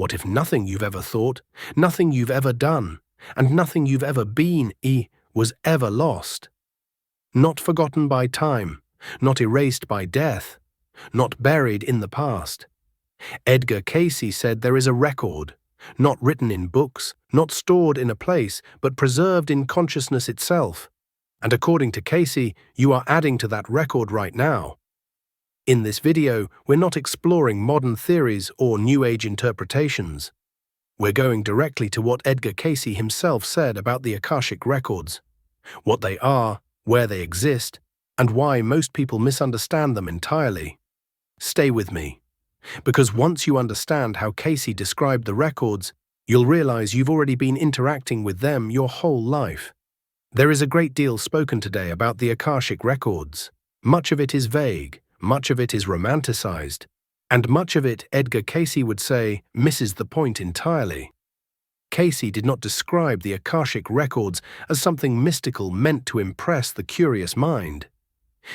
What if nothing you've ever thought, nothing you've ever done, and nothing you've ever been was ever lost? Not forgotten by time, not erased by death, not buried in the past. Edgar Cayce said there is a record, not written in books, not stored in a place, but preserved in consciousness itself. And according to Cayce, you are adding to that record right now. In this video, we're not exploring modern theories or New Age interpretations. We're going directly to what Edgar Cayce himself said about the Akashic Records, what they are, where they exist, and why most people misunderstand them entirely. Stay with me, because once you understand how Cayce described the records, you'll realize you've already been interacting with them your whole life. There is a great deal spoken today about the Akashic Records. Much of it is vague, much of it is romanticized, and much of it, Edgar Cayce would say, misses the point entirely. Cayce did not describe the Akashic Records as something mystical meant to impress the curious mind.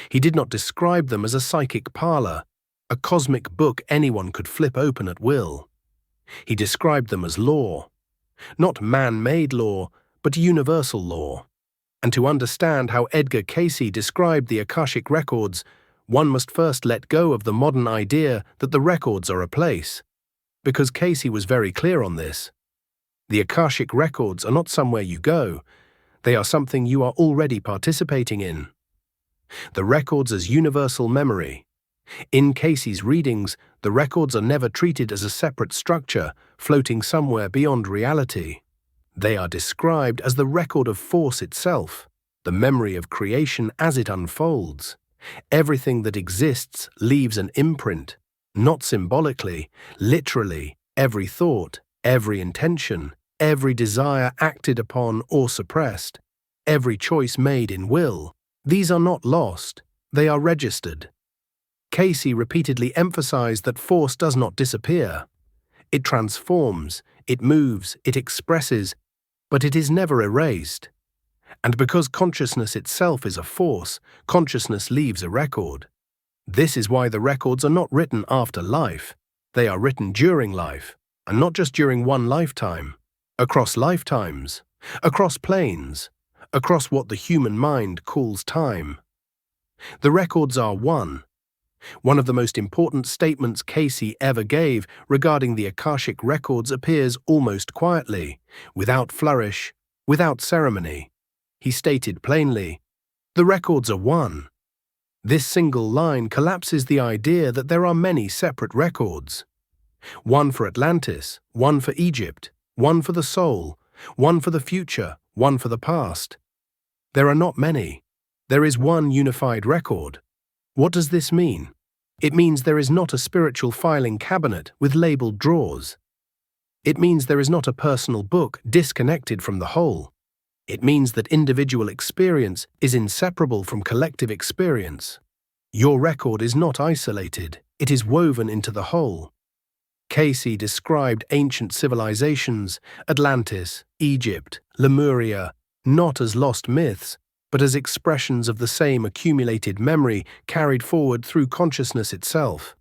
He did not describe them as a psychic parlor, a cosmic book anyone could flip open at will. He described them as law, not man-made law, but universal law. And to understand how Edgar Cayce described the Akashic Records, one must first let go of the modern idea that the records are a place, because Cayce was very clear on this. The Akashic Records are not somewhere you go, they are something you are already participating in. The records as universal memory. In Cayce's readings, the records are never treated as a separate structure floating somewhere beyond reality. They are described as the record of force itself, the memory of creation as it unfolds. Everything that exists leaves an imprint, not symbolically, literally. Every thought, every intention, every desire acted upon or suppressed, every choice made in will, these are not lost, they are registered. Cayce repeatedly emphasized that force does not disappear. It transforms, it moves, it expresses, but it is never erased. And because consciousness itself is a force, consciousness leaves a record. This is why the records are not written after life. They are written during life, and not just during one lifetime. Across lifetimes, across planes, across what the human mind calls time. The records are one. One of the most important statements Cayce ever gave regarding the Akashic Records appears almost quietly, without flourish, without ceremony. He stated plainly, "The records are one." This single line collapses the idea that there are many separate records. One for Atlantis, one for Egypt, one for the soul, one for the future, one for the past. There are not many. There is one unified record. What does this mean? It means there is not a spiritual filing cabinet with labeled drawers. It means there is not a personal book disconnected from the whole. It means that individual experience is inseparable from collective experience. Your record is not isolated, it is woven into the whole. Cayce described ancient civilizations, Atlantis, Egypt, Lemuria, not as lost myths, but as expressions of the same accumulated memory carried forward through consciousness itself.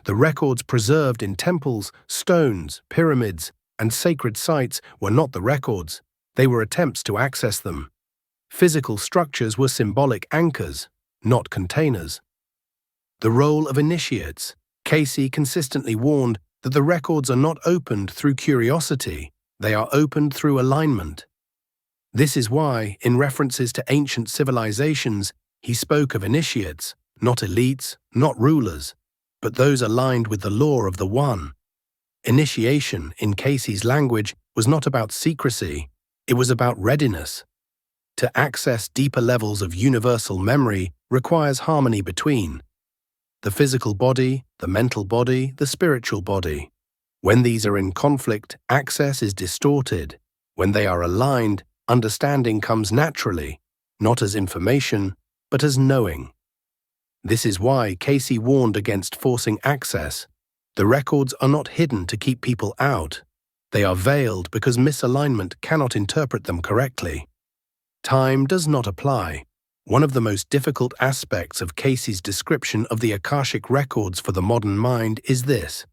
The records preserved in temples, stones, pyramids, and sacred sites were not the records. They were attempts to access them. Physical structures were symbolic anchors, not containers. The role of initiates. Cayce consistently warned that the records are not opened through curiosity, they are opened through alignment. This is why, in references to ancient civilizations, he spoke of initiates, not elites, not rulers, but those aligned with the law of the One. Initiation, in Cayce's language, was not about secrecy, it was about readiness. To access deeper levels of universal memory requires harmony between the physical body, the mental body, the spiritual body. When these are in conflict, access is distorted. When they are aligned, understanding comes naturally, not as information, but as knowing. This is why Cayce warned against forcing access. The records are not hidden to keep people out. They are veiled because misalignment cannot interpret them correctly. Time does not apply. One of the most difficult aspects of Cayce's description of the Akashic Records for the modern mind is this.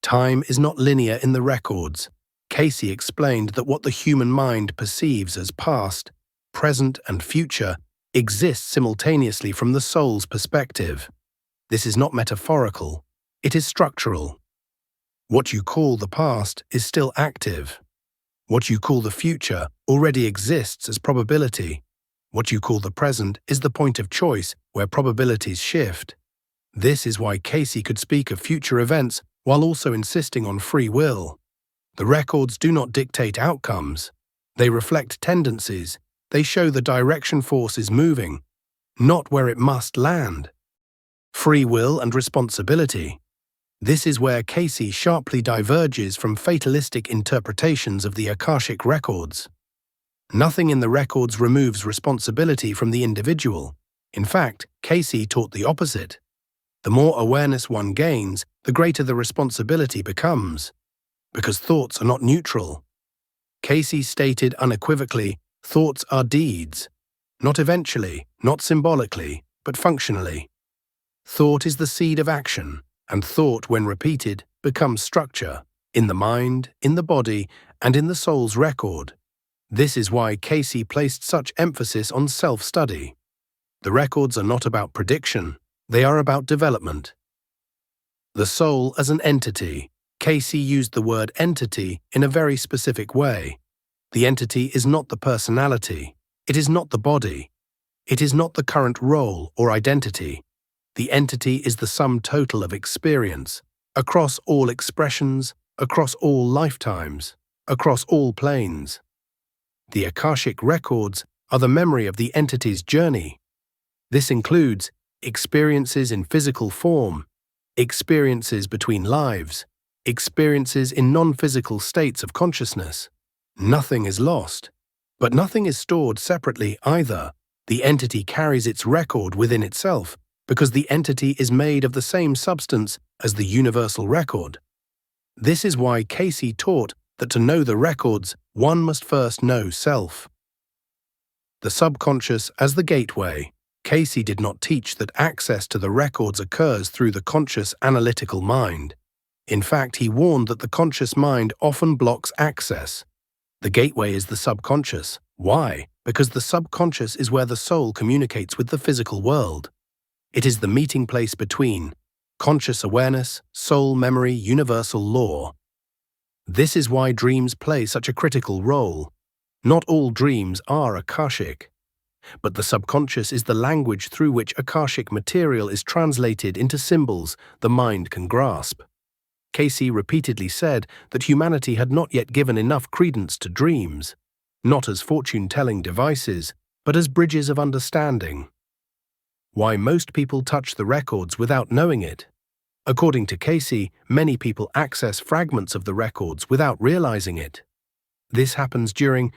Time is not linear in the records. Cayce explained that what the human mind perceives as past, present, and future exists simultaneously from the soul's perspective. This is not metaphorical, it is structural. What you call the past is still active. What you call the future already exists as probability. What you call the present is the point of choice where probabilities shift. This is why Cayce could speak of future events while also insisting on free will. The records do not dictate outcomes. They reflect tendencies. They show the direction force is moving, not where it must land. Free will and responsibility. This is where Cayce sharply diverges from fatalistic interpretations of the Akashic Records. Nothing in the records removes responsibility from the individual. In fact, Cayce taught the opposite. The more awareness one gains, the greater the responsibility becomes. Because thoughts are not neutral. Cayce stated unequivocally, thoughts are deeds. Not eventually, not symbolically, but functionally. Thought is the seed of action, and thought, when repeated, becomes structure, in the mind, in the body, and in the soul's record. This is why Cayce placed such emphasis on self-study. The records are not about prediction, they are about development. The soul as an entity. Cayce used the word entity in a very specific way. The entity is not the personality. It is not the body. It is not the current role or identity. The entity is the sum total of experience, across all expressions, across all lifetimes, across all planes. The Akashic Records are the memory of the entity's journey. This includes experiences in physical form, experiences between lives, experiences in non-physical states of consciousness. Nothing is lost, but nothing is stored separately either. The entity carries its record within itself because the entity is made of the same substance as the universal record. This is why Cayce taught that to know the records, one must first know self. The subconscious as the gateway. Cayce did not teach that access to the records occurs through the conscious analytical mind. In fact, he warned that the conscious mind often blocks access. The gateway is the subconscious. Why? Because the subconscious is where the soul communicates with the physical world. It is the meeting place between conscious awareness, soul memory, universal law. This is why dreams play such a critical role. Not all dreams are Akashic, but the subconscious is the language through which Akashic material is translated into symbols the mind can grasp. Cayce repeatedly said that humanity had not yet given enough credence to dreams, not as fortune-telling devices, but as bridges of understanding. Why most people touch the records without knowing it. According to Cayce, many people access fragments of the records without realizing it. This happens during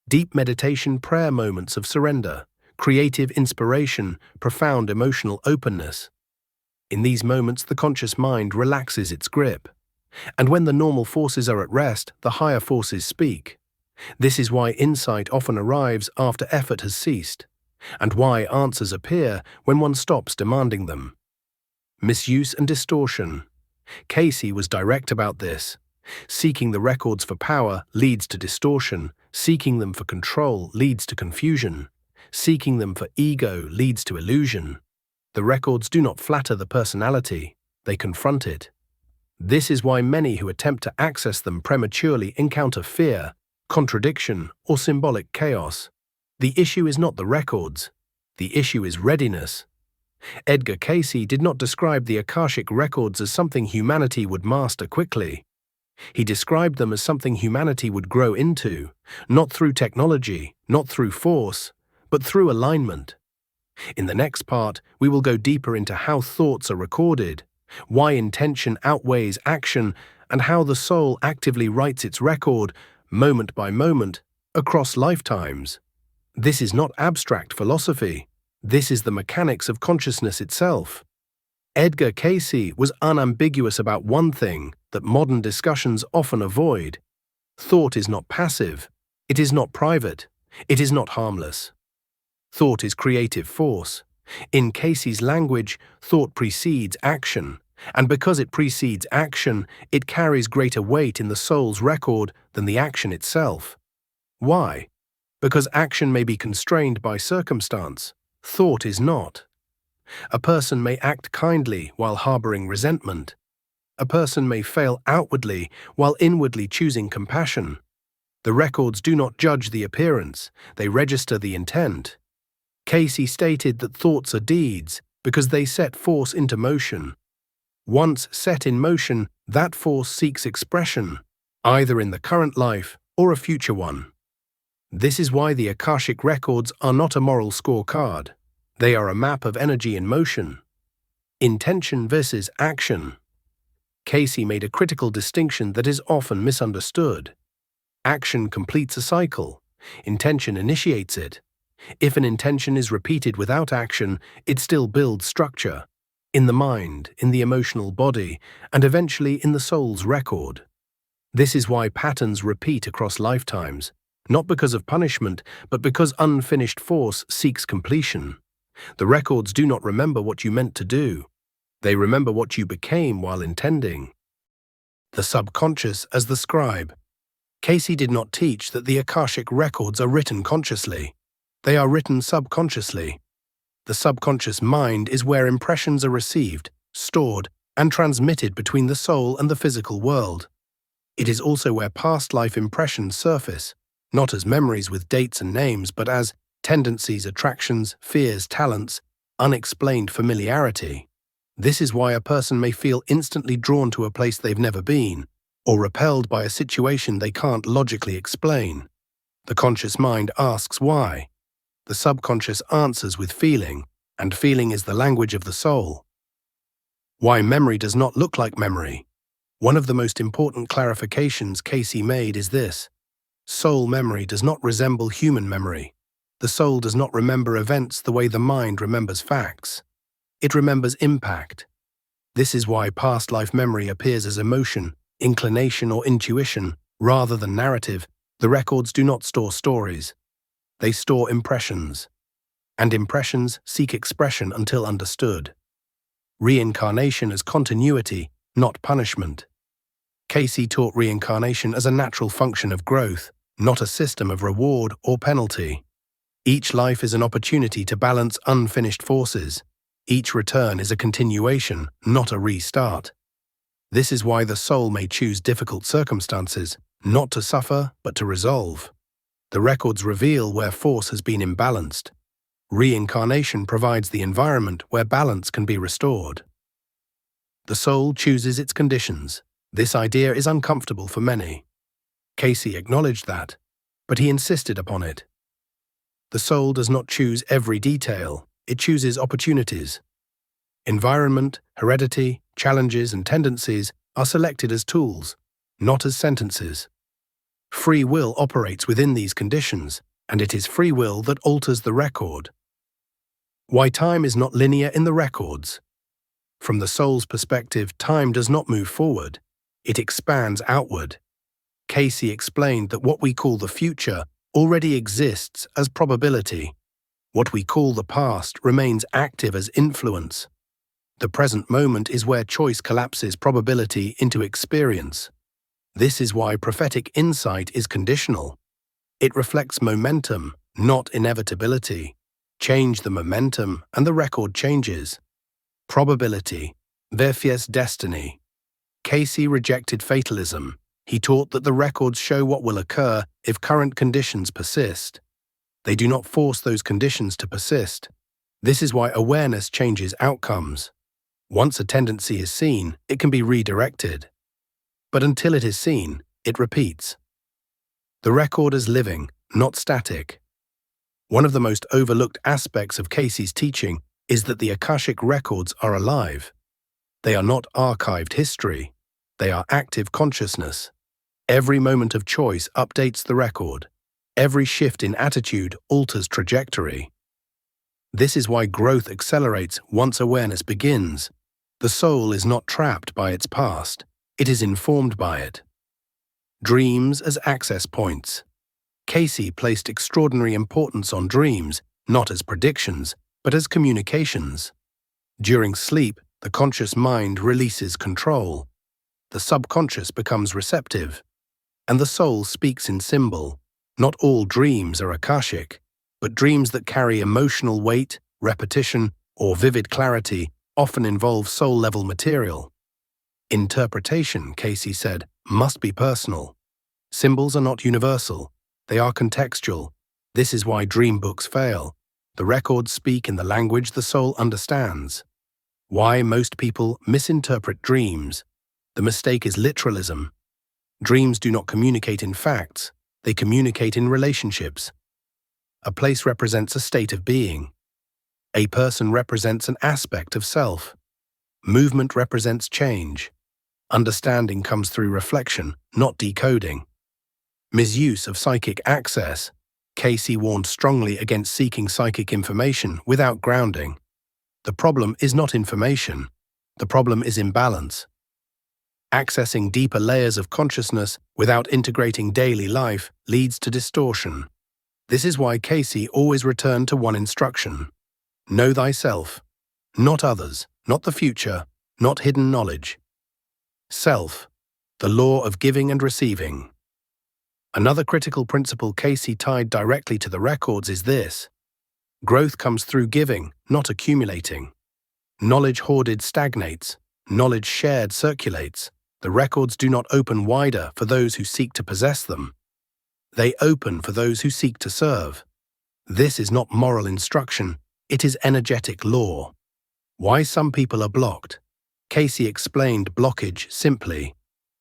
deep meditation prayer moments of surrender, creative inspiration, profound emotional openness. In these moments, the conscious mind relaxes its grip. And when the normal forces are at rest, the higher forces speak. This is why insight often arrives after effort has ceased, and why answers appear when one stops demanding them. Misuse and distortion. Cayce was direct about this. Seeking the records for power leads to distortion. Seeking them for control leads to confusion. Seeking them for ego leads to illusion. The records do not flatter the personality, they confront it. This is why many who attempt to access them prematurely encounter fear, contradiction, or symbolic chaos. The issue is not the records. The issue is readiness. Edgar Cayce did not describe the Akashic Records as something humanity would master quickly. He described them as something humanity would grow into, not through technology, not through force, but through alignment. In the next part, we will go deeper into how thoughts are recorded, why intention outweighs action, and how the soul actively writes its record, moment by moment, across lifetimes. This is not abstract philosophy. This is the mechanics of consciousness itself. Edgar Cayce was unambiguous about one thing that modern discussions often avoid. Thought is not passive. It is not private. It is not harmless. Thought is creative force. In Cayce's language, thought precedes action. And because it precedes action, it carries greater weight in the soul's record than the action itself. Why? Because action may be constrained by circumstance. Thought is not. A person may act kindly while harboring resentment. A person may fail outwardly while inwardly choosing compassion. The records do not judge the appearance, they register the intent. Cayce stated that thoughts are deeds because they set force into motion. Once set in motion, that force seeks expression, either in the current life or a future one. This is why the Akashic Records are not a moral scorecard. They are a map of energy in motion. Intention versus action. Cayce made a critical distinction that is often misunderstood. Action completes a cycle. Intention initiates it. If an intention is repeated without action, it still builds structure. In the mind, in the emotional body, and eventually in the soul's record. This is why patterns repeat across lifetimes, not because of punishment, but because unfinished force seeks completion. The records do not remember what you meant to do. They remember what you became while intending. The subconscious as the scribe. Cayce did not teach that the Akashic Records are written consciously. They are written subconsciously. The subconscious mind is where impressions are received, stored, and transmitted between the soul and the physical world. It is also where past life impressions surface, not as memories with dates and names, but as tendencies, attractions, fears, talents, unexplained familiarity. This is why a person may feel instantly drawn to a place they've never been, or repelled by a situation they can't logically explain. The conscious mind asks why. The subconscious answers with feeling, and feeling is the language of the soul. Why memory does not look like memory. One of the most important clarifications Cayce made is this: soul memory does not resemble human memory. The soul does not remember events the way the mind remembers facts. It remembers impact. This is why past life memory appears as emotion, inclination, or intuition, rather than narrative. The records do not store stories. They store impressions. And impressions seek expression until understood. Reincarnation as continuity, not punishment. Cayce taught reincarnation as a natural function of growth, not a system of reward or penalty. Each life is an opportunity to balance unfinished forces. Each return is a continuation, not a restart. This is why the soul may choose difficult circumstances, not to suffer, but to resolve. The records reveal where force has been imbalanced. Reincarnation provides the environment where balance can be restored. The soul chooses its conditions. This idea is uncomfortable for many. Cayce acknowledged that, but he insisted upon it. The soul does not choose every detail, it chooses opportunities. Environment, heredity, challenges, and tendencies are selected as tools, not as sentences. Free will operates within these conditions, and it is free will that alters the record. Why time is not linear in the records. From the soul's perspective, time does not move forward, it expands outward. Cayce explained that what we call the future already exists as probability. What we call the past remains active as influence. The present moment is where choice collapses probability into experience. This is why prophetic insight is conditional. It reflects momentum, not inevitability. Change the momentum, and the record changes. Probability versus destiny. Cayce rejected fatalism. He taught that the records show what will occur if current conditions persist. They do not force those conditions to persist. This is why awareness changes outcomes. Once a tendency is seen, it can be redirected. But until it is seen, it repeats. The record is living, not static. One of the most overlooked aspects of Cayce's teaching is that the Akashic Records are alive. They are not archived history. They are active consciousness. Every moment of choice updates the record. Every shift in attitude alters trajectory. This is why growth accelerates once awareness begins. The soul is not trapped by its past. It is informed by it. Dreams as access points. Cayce placed extraordinary importance on dreams, not as predictions, but as communications. During sleep, The conscious mind releases control. The subconscious becomes receptive, and the soul speaks in symbol. Not all dreams are Akashic, but dreams that carry emotional weight, repetition, or vivid clarity often involve soul-level material. Interpretation, Cayce said, must be personal. Symbols are not universal. They are contextual. This is why dream books fail. The records speak in the language the soul understands. Why most people misinterpret dreams. The mistake is literalism. Dreams do not communicate in facts. They communicate in relationships. A place represents a state of being. A person represents an aspect of self. Movement represents change. Understanding comes through reflection, not decoding. Misuse of psychic access. Cayce warned strongly against seeking psychic information without grounding. The problem is not information. The problem is imbalance. Accessing deeper layers of consciousness without integrating daily life leads to distortion. This is why Cayce always returned to one instruction. Know thyself. Not others, not the future, not hidden knowledge. Self, the law of giving and receiving. Another critical principle Cayce tied directly to the records is this. Growth comes through giving, not accumulating. Knowledge hoarded stagnates. Knowledge shared circulates. The records do not open wider for those who seek to possess them. They open for those who seek to serve. This is not moral instruction, it is energetic law. Why some people are blocked. Cayce explained blockage simply.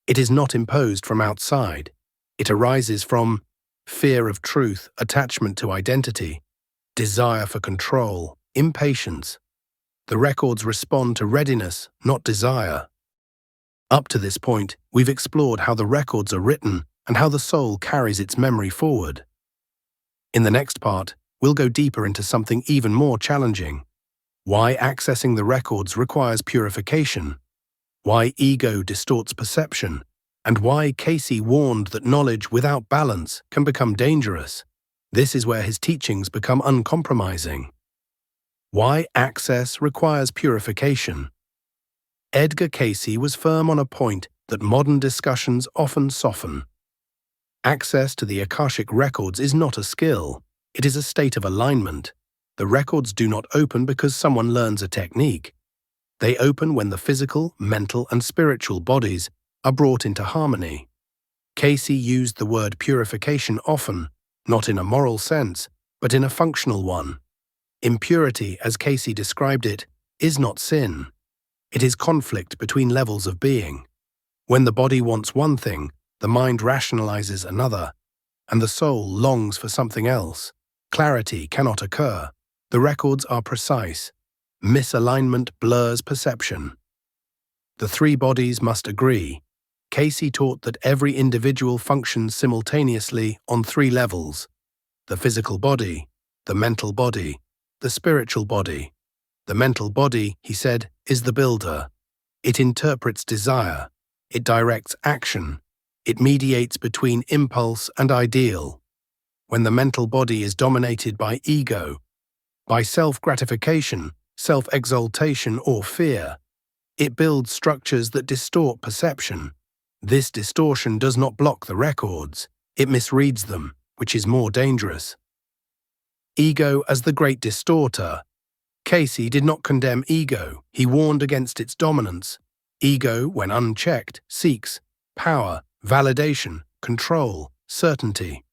It is not imposed from outside. It arises from fear of truth, attachment to identity, desire for control, impatience. The records respond to readiness, not desire. Up to this point, we've explored how the records are written and how the soul carries its memory forward. In the next part, we'll go deeper into something even more challenging. Why accessing the records requires purification, why ego distorts perception, and why Cayce warned that knowledge without balance can become dangerous. This is where his teachings become uncompromising. Why access requires purification. Edgar Cayce was firm on a point that modern discussions often soften. Access to the Akashic Records is not a skill, it is a state of alignment. The records do not open because someone learns a technique. They open when the physical, mental, and spiritual bodies are brought into harmony. Cayce used the word purification often, not in a moral sense, but in a functional one. Impurity, as Cayce described it, is not sin. It is conflict between levels of being. When the body wants one thing, the mind rationalizes another, and the soul longs for something else. Clarity cannot occur. The records are precise. Misalignment blurs perception. The three bodies must agree. Cayce taught that every individual functions simultaneously on three levels: the physical body, the mental body, the spiritual body. The mental body, he said, is the builder. It interprets desire. It directs action. It mediates between impulse and ideal. When the mental body is dominated by ego, by self-gratification, self-exaltation, or fear, it builds structures that distort perception. This distortion does not block the records, it misreads them, which is more dangerous. Ego as the great distorter. Cayce did not condemn ego, he warned against its dominance. Ego, when unchecked, seeks power, validation, control, certainty.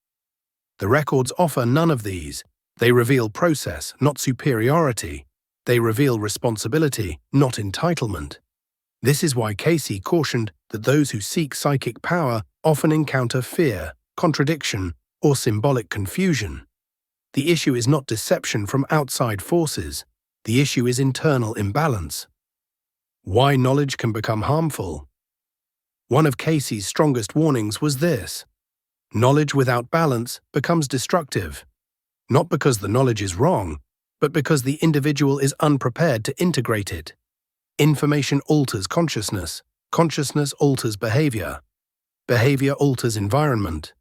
The records offer none of these. They reveal process, not superiority. They reveal responsibility, not entitlement. This is why Cayce cautioned that those who seek psychic power often encounter fear, contradiction, or symbolic confusion. The issue is not deception from outside forces. The issue is internal imbalance. Why knowledge can become harmful. One of Cayce's strongest warnings was this: knowledge without balance becomes destructive. Not because the knowledge is wrong, but because the individual is unprepared to integrate it. Information alters consciousness. Consciousness alters behavior. Behavior alters environment.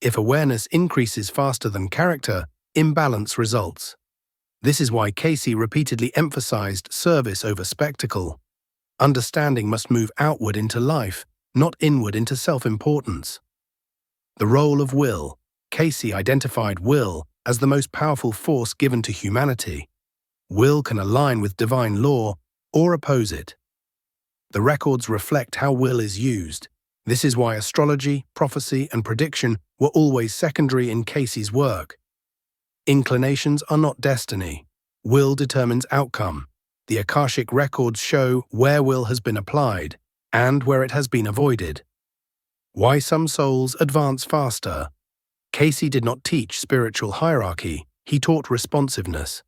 If awareness increases faster than character, imbalance results. This is why Cayce repeatedly emphasized service over spectacle. Understanding must move outward into life, not inward into self-importance. The role of will. Cayce identified will as the most powerful force given to humanity. Will can align with divine law or oppose it. The records reflect how will is used. This is why astrology, prophecy, and prediction were always secondary in Cayce's work. Inclinations are not destiny. Will determines outcome. The Akashic Records show where will has been applied and where it has been avoided. Why some souls advance faster. Cayce did not teach spiritual hierarchy, he taught responsiveness.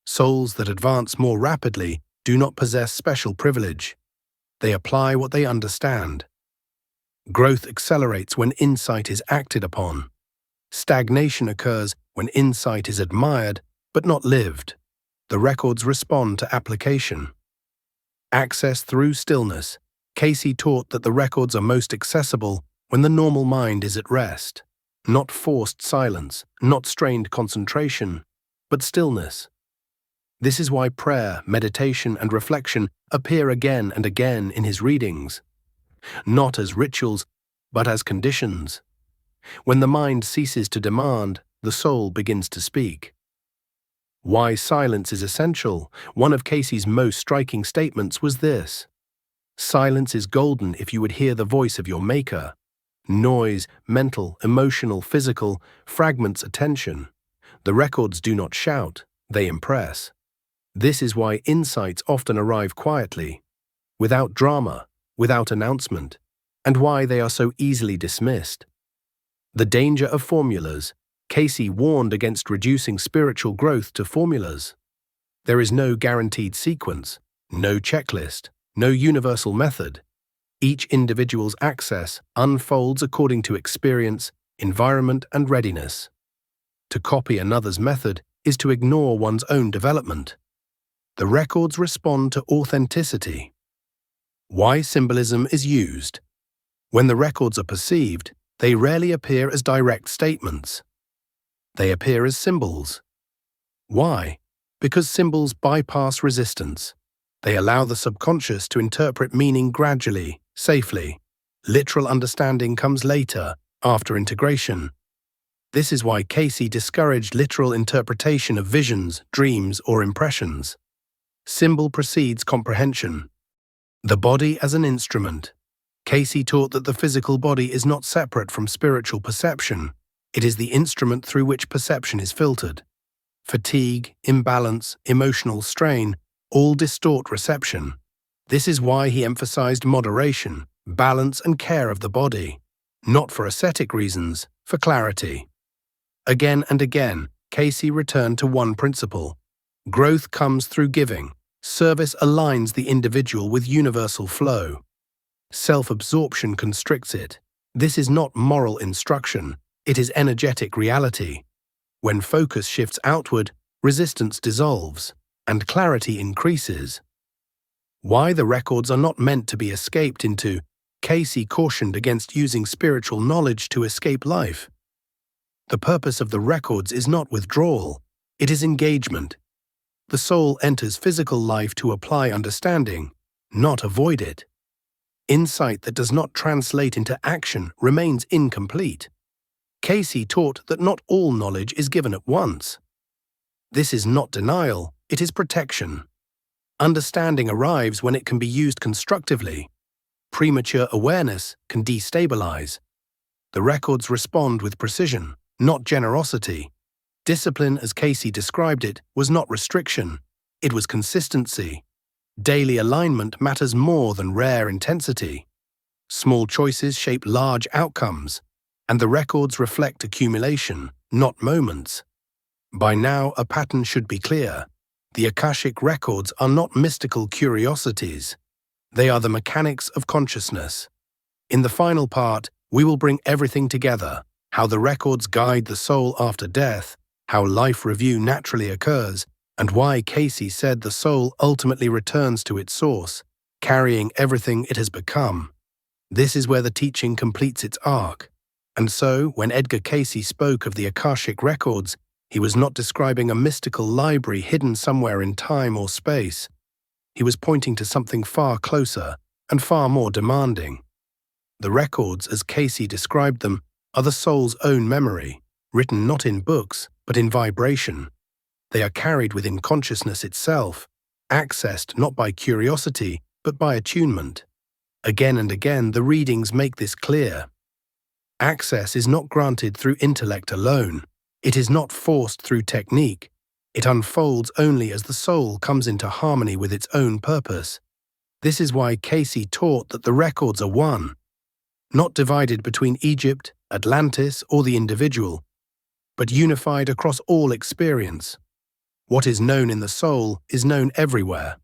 Souls that advance more rapidly do not possess special privilege. They apply what they understand. Growth accelerates when insight is acted upon. Stagnation occurs when insight is admired but not lived. The records respond to application. Access through stillness. Cayce taught that the records are most accessible when the normal mind is at rest. Not forced silence, not strained concentration, but stillness. This is why prayer, meditation, and reflection appear again and again in his readings. Not as rituals, but as conditions. When the mind ceases to demand, the soul begins to speak. Why silence is essential. One of Cayce's most striking statements was this: silence is golden if you would hear the voice of your maker. Noise, mental, emotional, physical, fragments attention. The records do not shout, they impress. This is why insights often arrive quietly, without drama, without announcement, and why they are so easily dismissed. The danger of formulas. Cayce warned against reducing spiritual growth to formulas. There is no guaranteed sequence, no checklist, no universal method. Each individual's access unfolds according to experience, environment, and readiness. To copy another's method is to ignore one's own development. The records respond to authenticity. Why symbolism is used. When the records are perceived, they rarely appear as direct statements. They appear as symbols. Why? Because symbols bypass resistance. They allow the subconscious to interpret meaning gradually, safely. Literal understanding comes later, after integration. This is why Cayce discouraged literal interpretation of visions, dreams, or impressions. Symbol precedes comprehension. The body as an instrument. Cayce taught that the physical body is not separate from spiritual perception. It is the instrument through which perception is filtered. Fatigue, imbalance, emotional strain all distort reception. This is why he emphasized moderation, balance, and care of the body, not for ascetic reasons, for clarity. Again and again, Cayce returned to one principle. Growth comes through giving. Service aligns the individual with universal flow. Self-absorption constricts it. This is not moral instruction. It is energetic reality. When focus shifts outward, resistance dissolves, and clarity increases. Why the records are not meant to be escaped into. Cayce cautioned against using spiritual knowledge to escape life. The purpose of the records is not withdrawal, it is engagement. The soul enters physical life to apply understanding, not avoid it. Insight that does not translate into action remains incomplete. Cayce taught that not all knowledge is given at once. This is not denial, it is protection. Understanding arrives when it can be used constructively. Premature awareness can destabilize. The records respond with precision, not generosity. Discipline, as Cayce described it, was not restriction, it was consistency. Daily alignment matters more than rare intensity. Small choices shape large outcomes, and the records reflect accumulation, not moments. By now, a pattern should be clear. The Akashic Records are not mystical curiosities. They are the mechanics of consciousness. In the final part, we will bring everything together: how the records guide the soul after death, how life review naturally occurs, and why Cayce said the soul ultimately returns to its source, carrying everything it has become. This is where the teaching completes its arc. And so, when Edgar Cayce spoke of the Akashic Records, He was not describing a mystical library hidden somewhere in time or space. He was pointing to something far closer and far more demanding. The records, as Cayce described them, are the soul's own memory, written not in books, but in vibration. They are carried within consciousness itself, accessed not by curiosity, but by attunement. Again and again, the readings make this clear. Access is not granted through intellect alone. It is not forced through technique. It unfolds only as the soul comes into harmony with its own purpose. This is why Cayce taught that the records are one, not divided between Egypt, Atlantis, or the individual, but unified across all experience. What is known in the soul is known everywhere.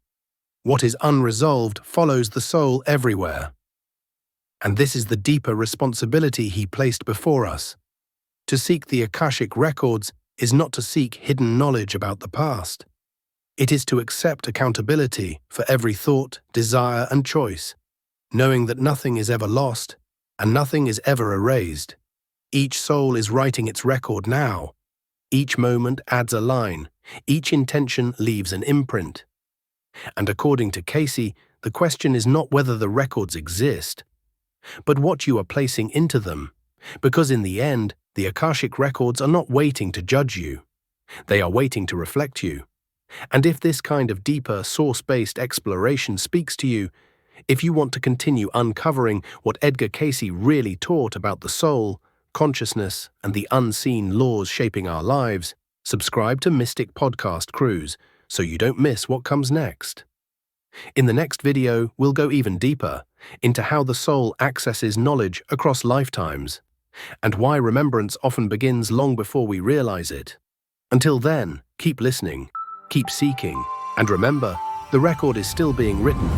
What is unresolved follows the soul everywhere. And this is the deeper responsibility he placed before us. To seek the Akashic Records is not to seek hidden knowledge about the past. It is to accept accountability for every thought, desire, and choice, knowing that nothing is ever lost and nothing is ever erased. Each soul is writing its record now. Each moment adds a line. Each intention leaves an imprint. And according to Cayce, the question is not whether the records exist, but what you are placing into them, because in the end, the Akashic Records are not waiting to judge you. They are waiting to reflect you. And if this kind of deeper, source-based exploration speaks to you, if you want to continue uncovering what Edgar Cayce really taught about the soul, consciousness, and the unseen laws shaping our lives, subscribe to Mystic Podcast Cruise so you don't miss what comes next. In the next video, we'll go even deeper into how the soul accesses knowledge across lifetimes, and why remembrance often begins long before we realize it. Until then, keep listening, keep seeking, and remember, the record is still being written.